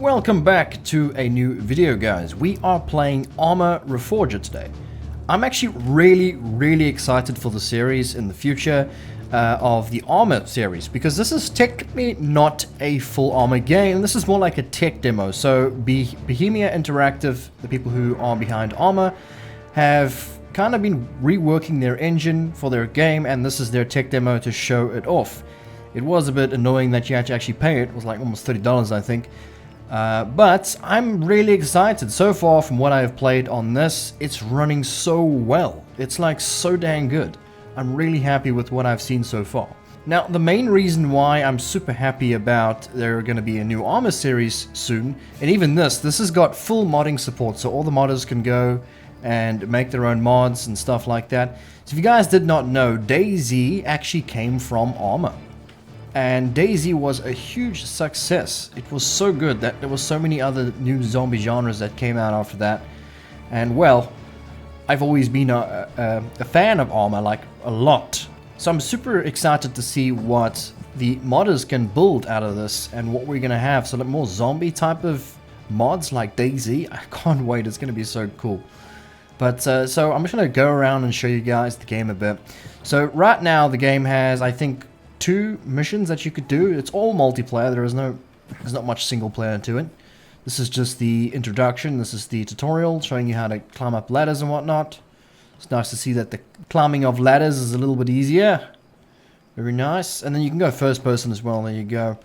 Welcome back to a new video, guys. We are playing ARMA Reforger today. I'm actually really excited for the series in the future of the ARMA series, because this is technically not a full ARMA game. This is more like a tech demo. So Bohemia Interactive, the people who are behind ARMA, have kind of been reworking their engine for their game, and this is their tech demo to show it off. It was a bit annoying that you had to actually pay it. It was like almost $30, I think. But I'm really excited. So far from what I've played on this, it's running so well. It's like so dang good. I'm really happy with what I've seen so far. Now, the main reason why I'm super happy about there going to be a new ARMA series soon, and even this has got full modding support, so all the modders can go and make their own mods and stuff like that. So if you guys did not know, DayZ actually came from ARMA. And DayZ was a huge success. It was so good that there was so many other new zombie genres that came out after that. And well, I've always been a fan of ARMA, like a lot. So I'm super excited to see what the modders can build out of this and what we're gonna have. So like more zombie type of mods like DayZ. I can't wait, it's gonna be so cool. But so I'm just gonna go around and show you guys the game a bit. So right now the game has, I think, 2 missions that you could do. It's all multiplayer. There's not much single player to it. This is just the introduction. This is the tutorial showing you how to climb up ladders and whatnot. It's nice to see that the climbing of ladders is a little bit easier. Very nice. And then you can go first person as well. There you go.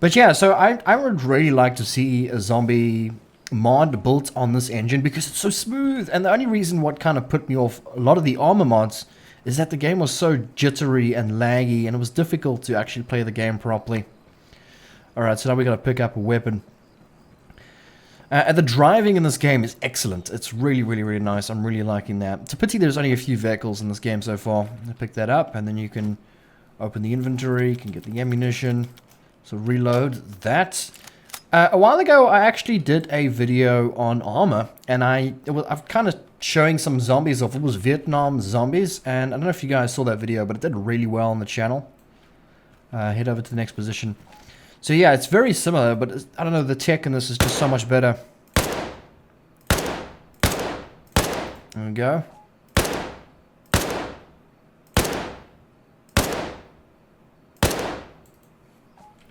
But yeah, so I would really like to see a zombie mod built on this engine because it's so smooth. And the only reason what kind of put me off a lot of the ARMA mods is that the game was so jittery and laggy, and it was difficult to actually play the game properly. Alright, so now we gotta pick up a weapon. And the driving in this game is excellent. It's really nice. I'm really liking that. It's a pity there's only a few vehicles in this game so far. I pick that up, and then you can open the inventory, you can get the ammunition. So reload that. A while ago, I actually did a video on ARMA, and I've kind of showing some zombies off. It was Vietnam zombies, and I don't know if you guys saw that video, but it did really well on the channel. Head over to the next position. So yeah, it's very similar, but I don't know, the tech in this is just so much better. There we go.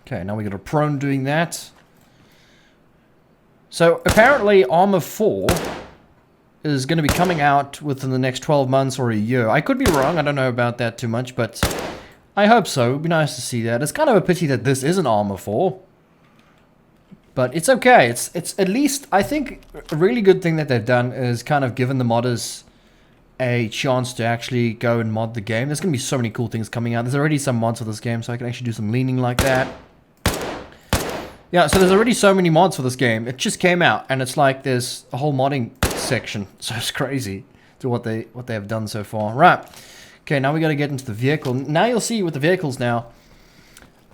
Okay, now we got a prone doing that. So apparently ARMA 4 is going to be coming out within the next 12 months or a year. I could be wrong, I don't know about that too much, but I hope so. It would be nice to see that. It's kind of a pity that this isn't ARMA 4. But it's okay. It's at least, I think, a really good thing that they've done is kind of given the modders a chance to actually go and mod the game. There's going to be so many cool things coming out. There's already some mods for this game, so I can actually do some leaning like that. Yeah, so there's already so many mods for this game. It just came out, and it's like there's a whole modding section. So it's crazy to what they have done so far. Right. Okay, now we got to get into the vehicle. Now you'll see with the vehicles now,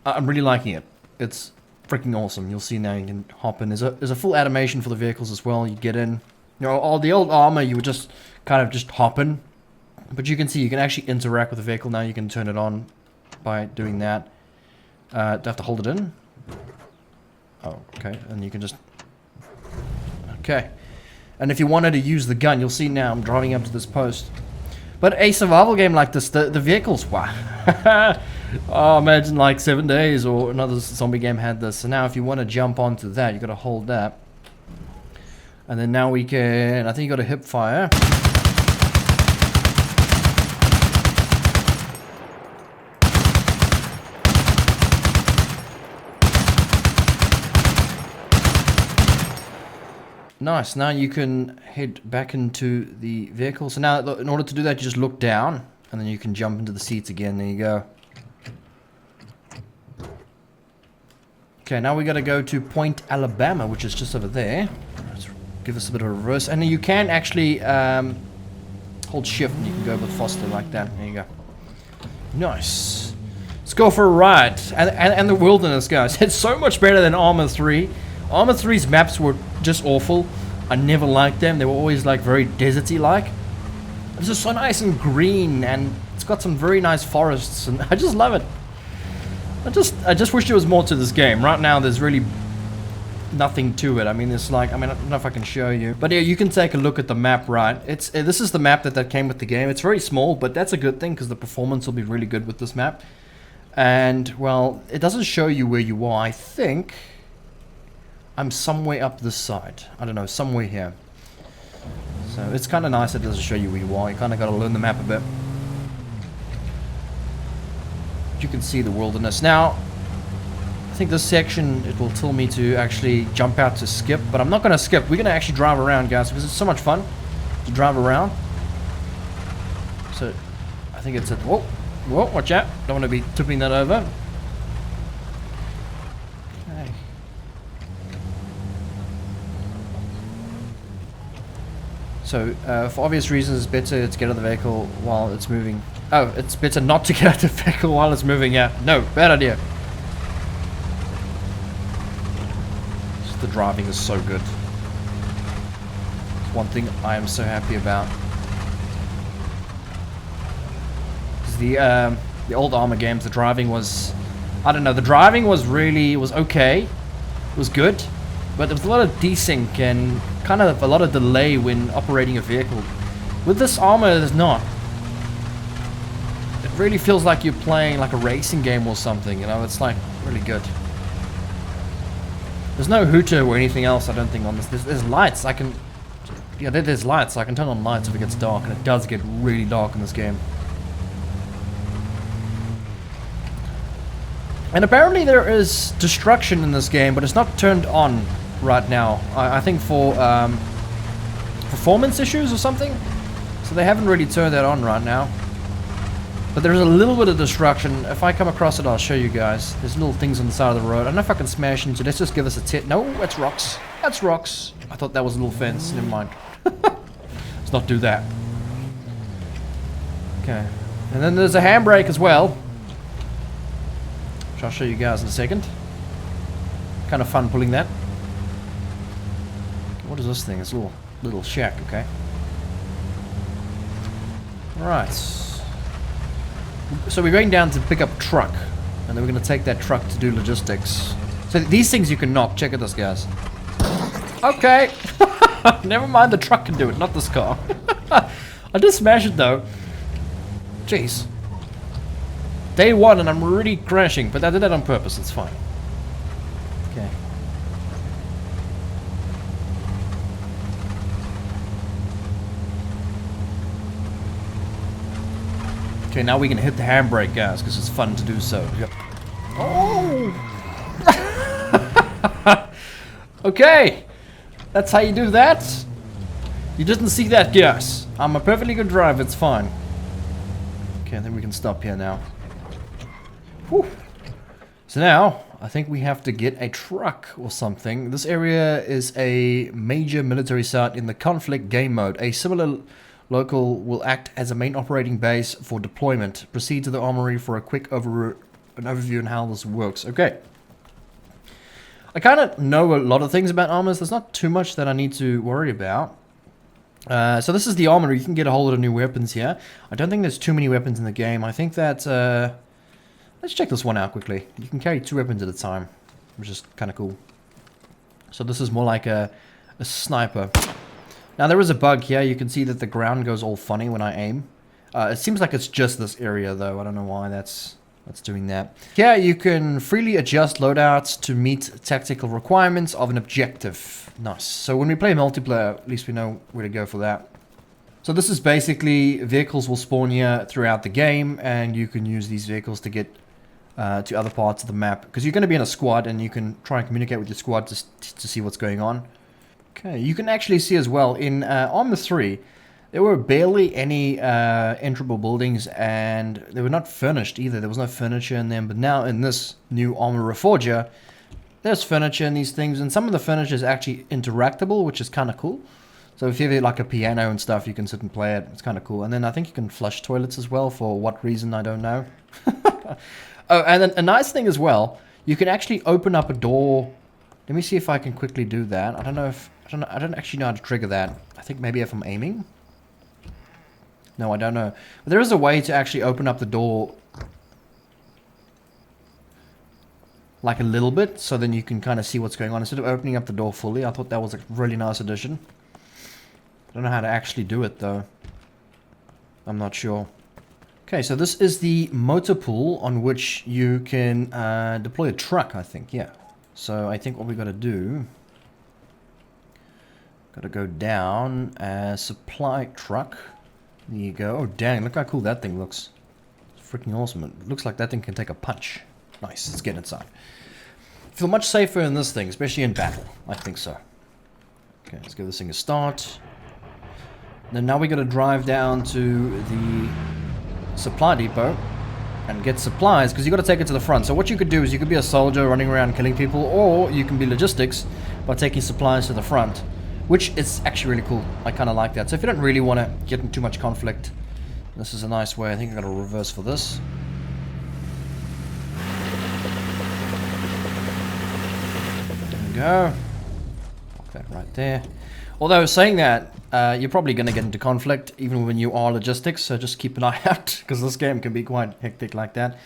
I'm really liking it. It's freaking awesome. You'll see now you can hop in. There's a full animation for the vehicles as well. You get in. You know, all the old ARMA, you would just kind of just hop in. But you can see you can actually interact with the vehicle now. You can turn it on by doing that. Do I have to hold it in? Oh, okay. And you can just... Okay. And if you wanted to use the gun, you'll see now I'm driving up to this post. But a survival game like this, the vehicles, wow. Oh, imagine like 7 days or another zombie game had this. So now if you want to jump onto that, you got to hold that. And then now we can, I think you got to hip fire. Nice, now you can head back into the vehicle. So now, in order to do that, you just look down, and then you can jump into the seats again. There you go. Okay, now we gotta go to Point Alabama, which is just over there. Let's give us a bit of a reverse. And you can actually hold shift, and you can go a bit faster like that. There you go. Nice. Let's go for a ride. And the wilderness, guys. It's so much better than ARMA 3. ARMA 3's maps were just awful. I never liked them. They were always like very deserty like. This is so nice and green, and it's got some very nice forests, and I just love it. I just wish there was more to this game. Right now there's really nothing to it. I mean, it's like, I mean, I don't know if I can show you, but yeah, you can take a look at the map, right? It's this is the map that came with the game. It's very small, but that's a good thing because the performance will be really good with this map. And well, it doesn't show you where you are. I think I'm somewhere up this side. I don't know, somewhere here. So it's kind of nice that it doesn't show you where you are. You kind of got to learn the map a bit. You can see the wilderness. Now, I think this section, it will tell me to actually jump out to skip, but I'm not going to skip. We're going to actually drive around, guys, because it's so much fun to drive around. So, I think it's at... Whoa, whoa, watch out. Don't want to be tipping that over. Okay. So, for obvious reasons, it's better to get out of the vehicle while it's moving. Oh, it's better not to get out of the vehicle while it's moving, yeah. No, bad idea. Just the driving is so good. It's one thing I am so happy about. The old ARMA games, the driving was... I don't know, the driving was really... It was okay. It was good. But there was a lot of desync and kind of a lot of delay when operating a vehicle. With this ARMA, there's not. It really feels like you're playing like a racing game or something, you know, it's like really good. There's no hooter or anything else, I don't think, on this. There's lights, I can... Yeah, there's lights, I can turn on lights if it gets dark, and it does get really dark in this game. And apparently there is destruction in this game, but it's not turned on right now. I think for performance issues or something, so they haven't really turned that on right now. But there's a little bit of destruction. If I come across it, I'll show you guys. There's little things on the side of the road. I don't know if I can smash into. Let's just give us a tip. No, that's rocks. That's rocks. I thought that was a little fence. Never mind. Let's not do that. Okay. And then there's a handbrake as well, which I'll show you guys in a second. Kind of fun pulling that. What is this thing? It's a little shack, okay. Right. So we're going down to pick up a truck, and then we're going to take that truck to do logistics. So these things you can knock. Check out this, guys. Okay. Never mind, the truck can do it, not this car. I did smash it though. Jeez. Day one and I'm really crashing, but I did that on purpose, it's fine. Okay. Okay, now we can hit the handbrake, guys, because it's fun to do so. Yep. Oh! Okay! That's how you do that. You didn't see that, guys. I'm a perfectly good driver, it's fine. Okay, I think we can stop here now. Whew. So now, I think we have to get a truck or something. This area is a major military site in the conflict game mode. A similar local will act as a main operating base for deployment. Proceed to the armory for a quick overview on how this works. Okay. I kind of know a lot of things about armors. There's not too much that I need to worry about. So this is the armory. You can get a whole lot of new weapons here. I don't think there's too many weapons in the game. I think that... let's check this one out quickly. You can carry 2 weapons at a time, which is kind of cool. So this is more like a sniper. Now there is a bug here. You can see that the ground goes all funny when I aim. It seems like it's just this area though. I don't know why that's doing that. Here you can freely adjust loadouts to meet tactical requirements of an objective. Nice. So when we play multiplayer, at least we know where to go for that. So this is basically vehicles will spawn here throughout the game, and you can use these vehicles to get to other parts of the map. Because you're going to be in a squad, and you can try and communicate with your squad to see what's going on. Okay, you can actually see as well, in ARMA 3, there were barely any enterable buildings, and they were not furnished either. There was no furniture in them, but now in this new ARMA Reforger, there's furniture in these things, and some of the furniture is actually interactable, which is kind of cool. So if you have like a piano and stuff, you can sit and play it. It's kind of cool. And then I think you can flush toilets as well, for what reason, I don't know. Oh, and then a nice thing as well, you can actually open up a door. Let me see if I can quickly do that. I don't know if... I don't actually know how to trigger that. I think maybe if I'm aiming? No, I don't know. But there is a way to actually open up the door. like a little bit, so then you can kind of see what's going on instead of opening up the door fully. I thought that was a really nice addition. I don't know how to actually do it though. I'm not sure. Okay, so this is the motor pool on which you can deploy a truck, I think. Yeah. So I think what we got to do, got to go down, supply truck. There you go. Oh dang, look how cool that thing looks. It's freaking awesome. It looks like that thing can take a punch. Nice, let's get inside. Feel much safer in this thing, especially in battle. I think so. Okay, let's give this thing a start. Then now we got to drive down to the supply depot and get supplies, because you got to take it to the front. So what you could do is you could be a soldier running around killing people, or you can be logistics by taking supplies to the front, which is actually really cool. I kind of like that. So if you don't really want to get in too much conflict, this is a nice way. I think I got to reverse for this. There we go. Pop that right there. Although saying that, you're probably going to get into conflict even when you are logistics, so just keep an eye out, because this game can be quite hectic like that.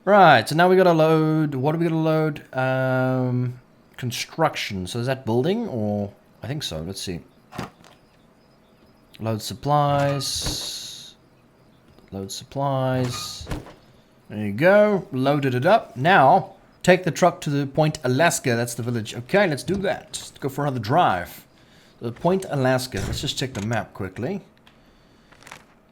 Right, so now we got to load, what are we going to load? Construction, so is that building, or, I think so, let's see. Load supplies, there you go, loaded it up. Now, take the truck to the Point Alaska, that's the village. Okay, let's do that, let's go for another drive. Point Alaska. Let's just check the map quickly.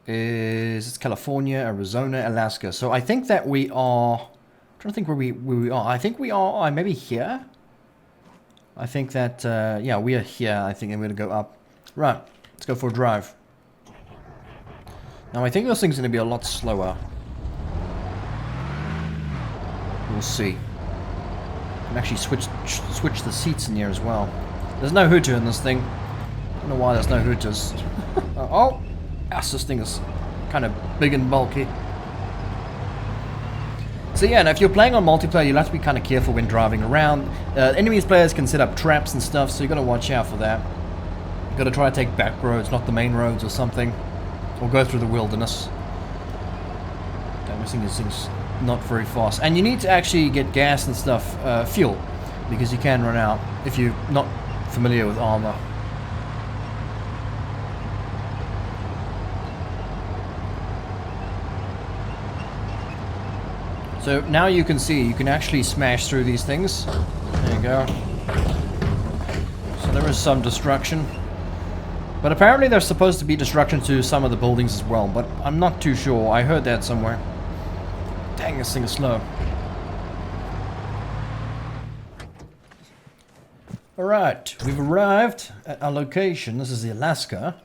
It's California, Arizona, Alaska. So I think that we are. I'm trying to think where we are. I think we are maybe here. I think that yeah, we are here. I think I'm going to go up. Right. Let's go for a drive. Now I think this thing's going to be a lot slower. We'll see. I can actually switch the seats in here as well. There's no hooter in this thing. I don't know why there's no hooters. Oh! Yes, this thing is kind of big and bulky. So yeah, and if you're playing on multiplayer, you'll have to be kind of careful when driving around. Enemies players can set up traps and stuff, so you've got to watch out for that. You've got to try to take back roads, not the main roads or something. Or go through the wilderness. I'm missing these things not very fast. And you need to actually get gas and stuff, fuel, because you can run out if you're not familiar with ARMA. So now you can see, you can actually smash through these things. There you go. So there is some destruction. But apparently there's supposed to be destruction to some of the buildings as well, but I'm not too sure. I heard that somewhere. Dang, this thing is slow. Alright, we've arrived at our location. This is the Alaska.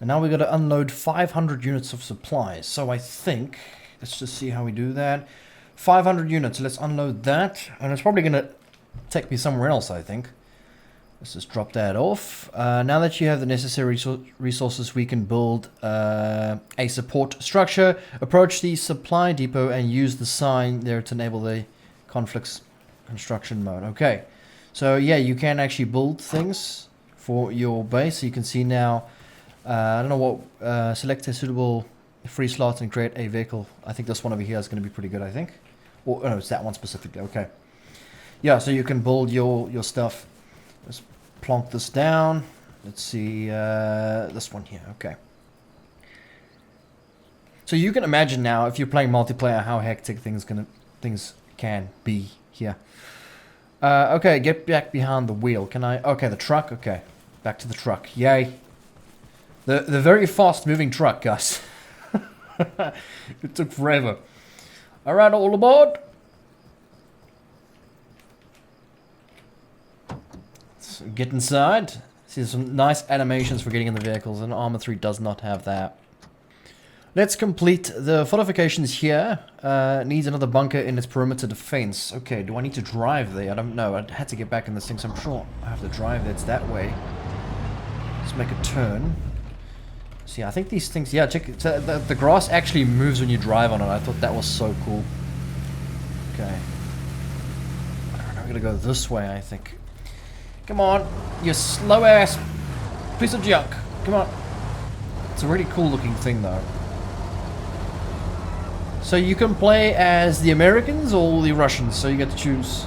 And now we've got to unload 500 units of supplies. So I think, let's just see how we do that. 500 units, let's unload that. And it's probably going to take me somewhere else, I think. Let's just drop that off. Now that you have the necessary resources, we can build a support structure. Approach the supply depot and use the sign there to enable the conflicts construction mode. Okay. So yeah, you can actually build things for your base. So you can see now, I don't know what, select a suitable free slot and create a vehicle. I think this one over here is going to be pretty good, I think. Or no, it's that one specifically. Okay. Yeah, so you can build your stuff. Let's plonk this down. Let's see, this one here. Okay. So you can imagine now, if you're playing multiplayer, how hectic things can be here. Okay, get back behind the wheel. Can I? Okay, the truck. Okay, back to the truck. Yay. The very fast moving truck, guys. It took forever. All right, all aboard. Let's get inside. See, there's some nice animations for getting in the vehicles, and Arma 3 does not have that. Let's complete the fortifications here. Needs another bunker in its perimeter defense. Okay, do I need to drive there? I don't know. I had to get back in this thing, so I'm sure I have to drive there. It's that way. Let's make a turn. See, I think these things... Yeah, check. The grass actually moves when you drive on it. I thought that was so cool. Okay. I'm going to go this way, I think. Come on, you slow ass piece of junk. Come on. It's a really cool looking thing, though. So you can play as the Americans or the Russians, so you get to choose.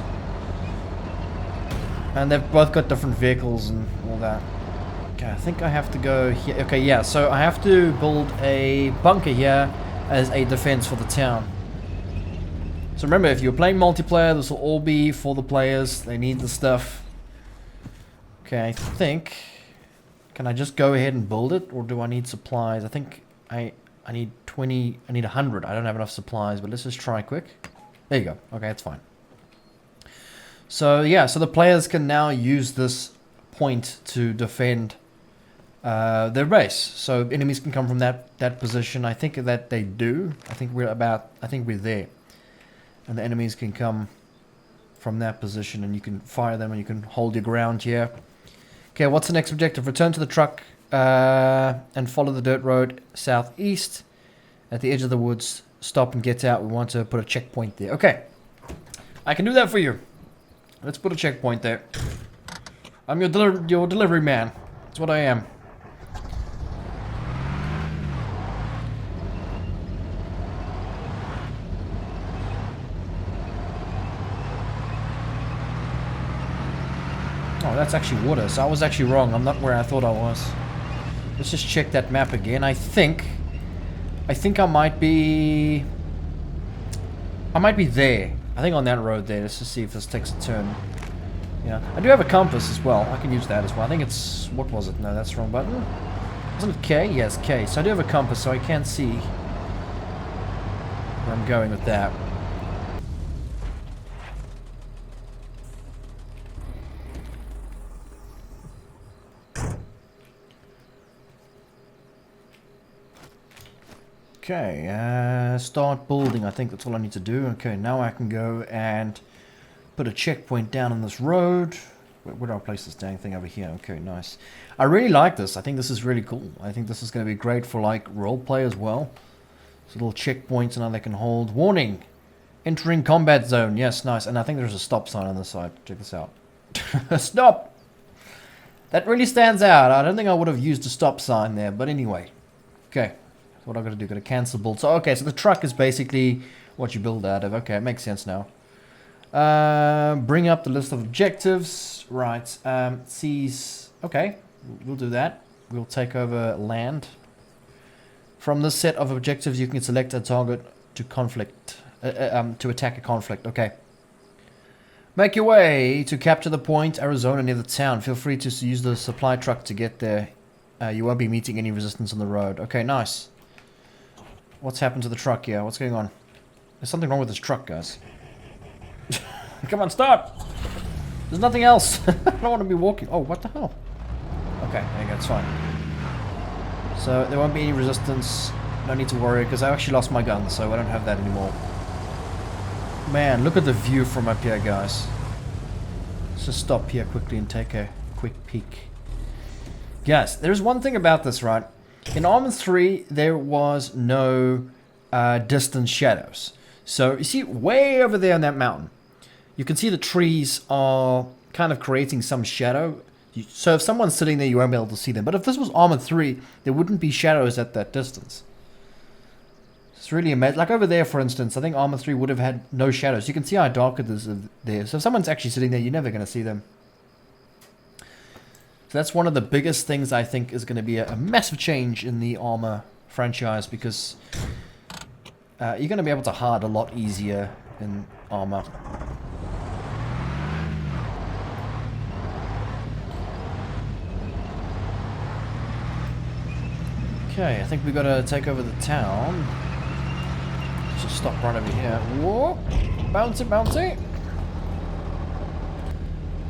And they've both got different vehicles and all that. Okay, I think I have to go here. Okay, yeah, so I have to build a bunker here as a defense for the town. So remember, if you're playing multiplayer, this will all be for the players. They need the stuff. Okay, I think... Can I just go ahead and build it? Or do I need supplies? I think I need 20... I need 100. I don't have enough supplies, but let's just try quick. There you go. Okay, that's fine. So, yeah, so the players can now use this point to defend their base. So enemies can come from that position. I think that they do. I think we're there. And the enemies can come from that position and you can fire them and you can hold your ground here. Okay, what's the next objective? Return to the truck and follow the dirt road southeast. At the edge of the woods, stop and get out. We want to put a checkpoint there. Okay, I can do that for you. Let's put a checkpoint there. I'm your delivery man. That's what I am. Oh, that's actually water, so I was actually wrong. I'm not where I thought I was. Let's just check that map again. I think I might be there. I think on that road there. Let's just see if this takes a turn. Yeah, I do have a compass as well. I can use that as well. I think it's, what was it? No, that's the wrong button. Wasn't it K? Yes, K. So I do have a compass, so I can see where I'm going with that. Okay, start building. I think that's all I need to do. Okay, now I can go and put a checkpoint down on this road. Where do I place this dang thing over here? Okay, nice. I really like this. I think this is really cool. I think this is going to be great for like roleplay as well. So little checkpoints and now they can hold. Warning! Entering combat zone. Yes, nice. And I think there's a stop sign on this side. Check this out. Stop! That really stands out. I don't think I would have used a stop sign there, but anyway. Okay. What I've got to do, got to cancel build. So, okay, so the truck is basically what you build out of. Okay, it makes sense now. Bring up the list of objectives. Right, seize. Okay, we'll do that. We'll take over land. From this set of objectives, you can select a target to conflict, to attack a conflict. Okay. Make your way to capture the point, Arizona, near the town. Feel free to use the supply truck to get there. You won't be meeting any resistance on the road. Okay, nice. What's happened to the truck here? What's going on? There's something wrong with this truck, guys. Come on, stop! There's nothing else. I don't want to be walking. Oh, what the hell? Okay, there you go, it's fine. So, there won't be any resistance. No need to worry, because I actually lost my gun, so I don't have that anymore. Man, look at the view from up here, guys. Let's just stop here quickly and take a quick peek. Guys, there's one thing about this, right? In ARMA 3, there was no distance shadows. So, you see, way over there on that mountain, you can see the trees are kind of creating some shadow. So, if someone's sitting there, you won't be able to see them. But if this was ARMA 3, there wouldn't be shadows at that distance. It's really amazing. Like over there, for instance, I think ARMA 3 would have had no shadows. You can see how dark it is there. So, if someone's actually sitting there, you're never going to see them. So that's one of the biggest things I think is going to be a massive change in the ARMA franchise, because you're going to be able to hide a lot easier in ARMA. Okay, I think we've got to take over the town. Let's just stop right over here. Whoa! Bouncy, bouncy!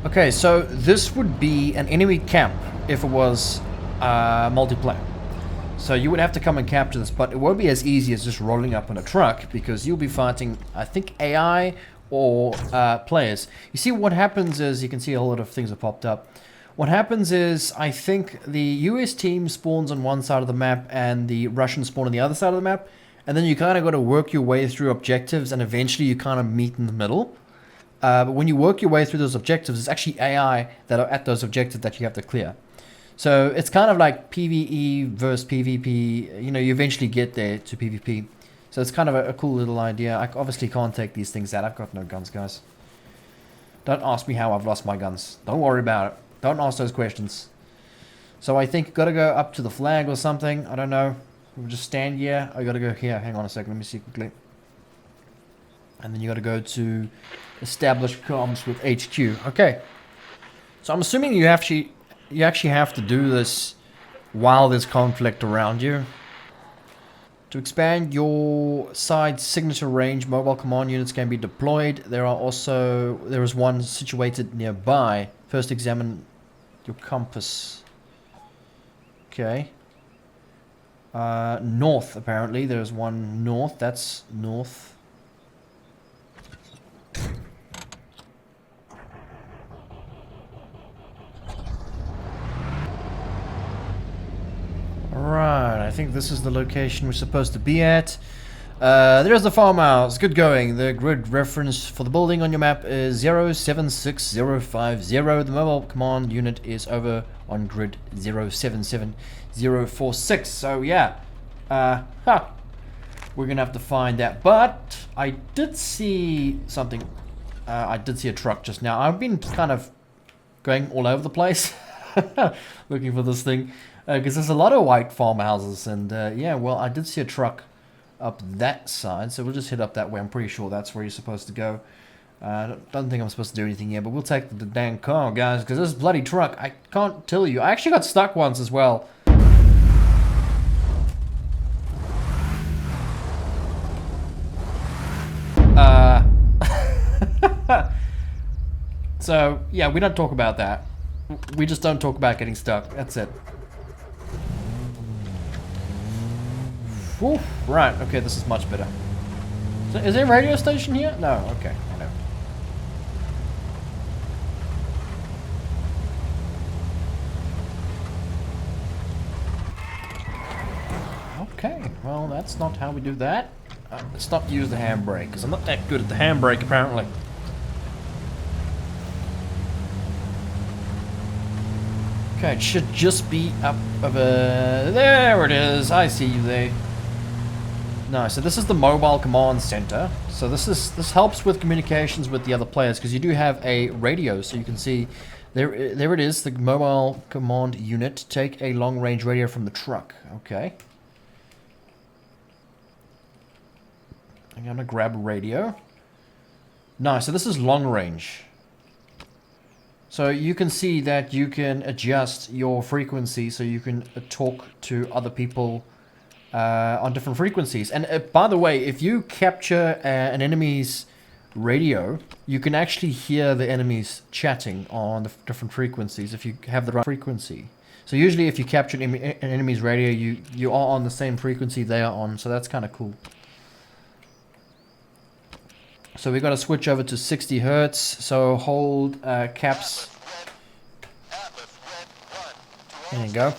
Okay, so this would be an enemy camp if it was multiplayer. So you would have to come and capture this, but it won't be as easy as just rolling up in a truck, because you'll be fighting, I think, AI or players. You see, what happens is, you can see a whole lot of things have popped up. What happens is, I think the US team spawns on one side of the map and the Russians spawn on the other side of the map, and then you kind of got to work your way through objectives, and eventually you kind of meet in the middle. But when you work your way through those objectives, it's actually AI that are at those objectives that you have to clear. So it's kind of like PvE versus PvP. You know, you eventually get there to PvP. So it's kind of a cool little idea. I obviously can't take these things out. I've got no guns, guys. Don't ask me how I've lost my guns. Don't worry about it. Don't ask those questions. So I think gotta go up to the flag or something. I don't know. We'll just stand here. I gotta go here. Hang on a second. Let me see quickly. And then you gotta go to establish comms with HQ. Okay. So I'm assuming you actually have to do this while there's conflict around you. To expand your side signature range, mobile command units can be deployed. There is one situated nearby. First examine your compass. Okay. North, apparently. There's one north. That's north. Right, I think this is the location we're supposed to be at. There's the farmhouse. Good going. The grid reference for the building on your map is 076050. The mobile command unit is over on grid 077046. So yeah, we're gonna have to find that. But I did see something. I did see a truck just now. I've been kind of going all over the place looking for this thing. Because there's a lot of white farmhouses, and yeah, well, I did see a truck up that side, so we'll just head up that way. I'm pretty sure that's where you're supposed to go. Don't think I'm supposed to do anything here, but we'll take the damn car, guys, because this bloody truck, I can't tell you. I actually got stuck once as well. So, yeah, we don't talk about that. We just don't talk about getting stuck. That's it. Ooh, right, okay, this is much better. So, is there a radio station here? No, okay, I know. Okay, well, that's not how we do that. Let's not use the handbrake, because I'm not that good at the handbrake, apparently. Okay, it should just be up over... There it is, I see you there. No, so this is the mobile command center. So this helps with communications with the other players, because you do have a radio, so you can see there it is, the mobile command unit. Take a long range radio from the truck. Okay. I'm gonna grab a radio. No, so this is long range. So you can see that you can adjust your frequency, so you can talk to other people on different frequencies. And by the way, if you capture an enemy's radio, you can actually hear the enemies chatting on the different frequencies if you have the right frequency. So usually if you capture an enemy's radio, you are on the same frequency they are on, so that's kind of cool. So we got to switch over to 60 hertz. So hold caps. There you go.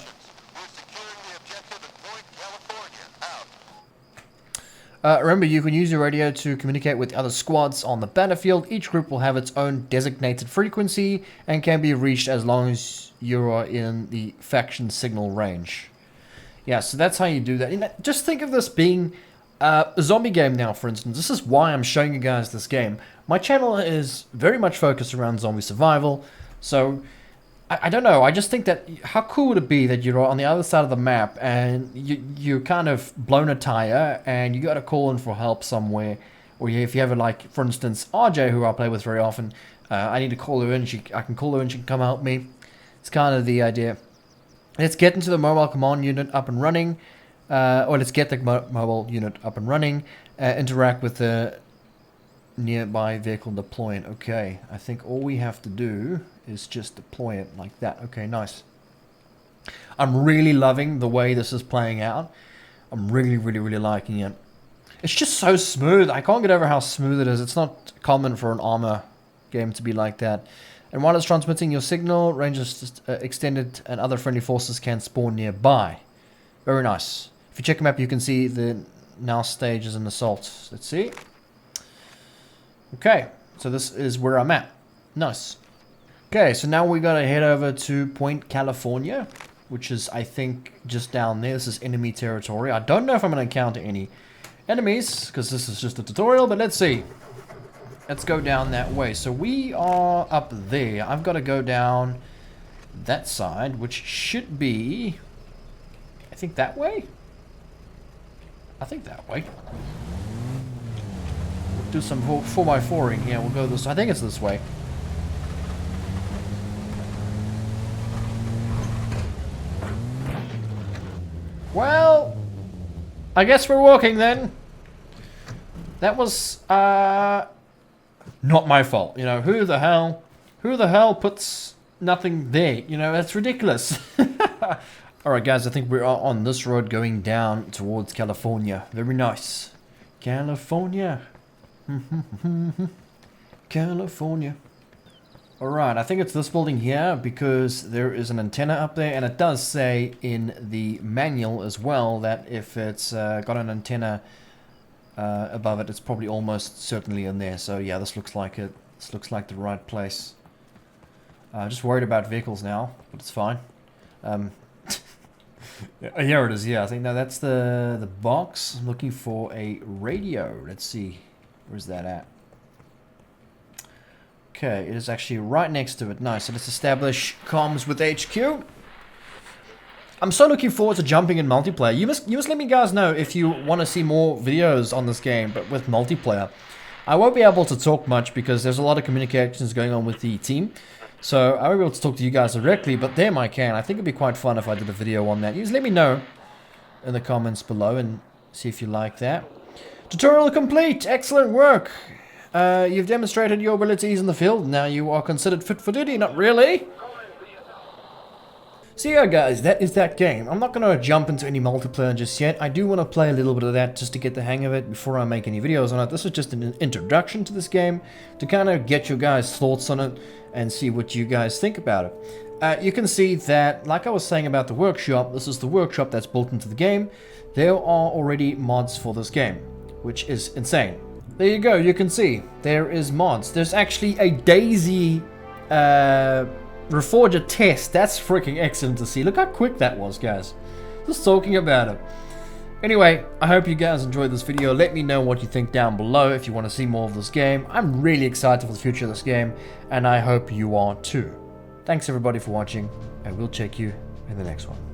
Remember, you can use your radio to communicate with other squads on the battlefield. Each group will have its own designated frequency and can be reached as long as you are in the faction signal range. Yeah, so that's how you do that. And just think of this being a zombie game now, for instance. This is why I'm showing you guys this game. My channel is very much focused around zombie survival, so I don't know, I just think that how cool would it be that you're on the other side of the map and you're kind of blown a tire and you got to call in for help somewhere, or if you have like, for instance, RJ, who I play with very often, I need to call her in, I can call her in, she can come help me. It's kind of the idea. Let's get into the mobile command unit up and running. Or let's get the mobile unit up and running, interact with the nearby vehicle deploying. Okay, I think all we have to do is just deploy it like that. Okay, nice. I'm really loving the way this is playing out. I'm really liking it. It's just so smooth. I can't get over how smooth it is. It's not common for an ARMA game to be like that. And while it's transmitting your signal, range is extended and other friendly forces can spawn nearby. Very nice. If you check the map, you can see the now stage is an assault. Let's see. Okay, so this is where I'm at. Nice. Okay, so now we gotta head over to Point California, which is, I think, just down there. This is enemy territory. I don't know if I'm gonna encounter any enemies, because this is just a tutorial, but let's see. let's go down that way. So we are up there. I've got to go down that side, which should be, I think that way? I think that way. We'll do some 4x4ing here. We'll go this, I think it's this way. Well, I guess we're walking then. That was, not my fault. You know, who the hell puts nothing there? You know, that's ridiculous. Alright guys, I think we're on this road going down towards California. Very nice. California. California. Alright, I think it's this building here because there is an antenna up there, and it does say in the manual as well that if it's got an antenna above it, it's probably almost certainly in there. So yeah, this looks like it. This looks like the right place. Just worried about vehicles now, but it's fine. Here it is. Yeah, I think now that's the box. I'm looking for a radio. Let's see, where's that at? Okay, it is actually right next to it. Nice. So let's establish comms with HQ. I'm so looking forward to jumping in multiplayer. You must let me guys know if you want to see more videos on this game, but with multiplayer. I won't be able to talk much because there's a lot of communications going on with the team. So I won't be able to talk to you guys directly, but them I can. I think it'd be quite fun if I did a video on that. You just let me know in the comments below and see if you like that. Tutorial complete. Excellent work. You've demonstrated your abilities in the field. Now you are considered fit for duty. Not really. So yeah guys, that is that game. I'm not going to jump into any multiplayer just yet. I do want to play a little bit of that just to get the hang of it before I make any videos on it. This was just an introduction to this game to kind of get your guys' thoughts on it and see what you guys think about it. You can see that, like I was saying about the workshop, this is the workshop that's built into the game. There are already mods for this game, which is insane. There you go, you can see there is mods. There's actually a Daisy Reforger test. That's freaking excellent to see. Look how quick that was, guys. Just talking about it. Anyway, I hope you guys enjoyed this video. Let me know what you think down below if you want to see more of this game. I'm really excited for the future of this game, and I hope you are too. Thanks everybody for watching, and we'll check you in the next one.